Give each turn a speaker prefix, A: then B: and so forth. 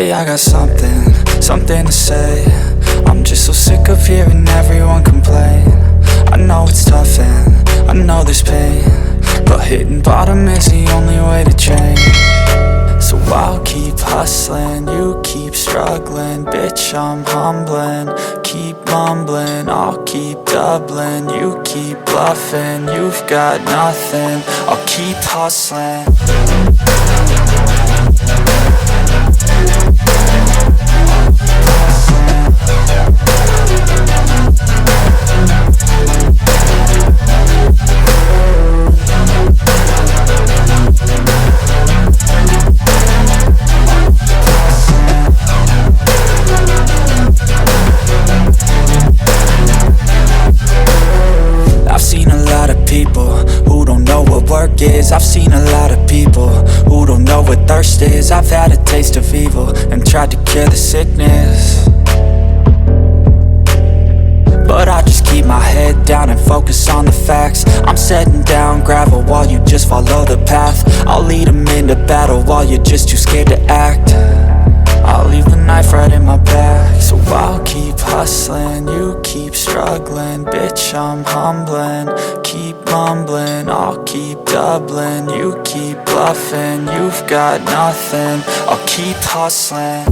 A: Hey, I got something to say. I'm just so sick of hearing everyone complain. I know it's tough and I know there's pain, but hitting bottom is the only way to change. So I'll keep hustling, you keep struggling. Bitch, I'm humbling, keep mumbling. I'll keep doubling, you keep bluffing. You've got nothing, I'll keep hustling. I've seen a lot of people who don't know what thirst is. I've had a taste of evil and tried to cure the sickness, but I just keep my head down and focus on the facts. I'm setting down gravel while you just follow the path. I'll lead them into battle while you're just too scared to act. I'll leave the knife right in my back. So I'll keep hustling, you keep struggling. Bitch, I'm humbling, keep mumbling. I'll keep doubling, you keep bluffing. You've got nothing, I'll keep hustling.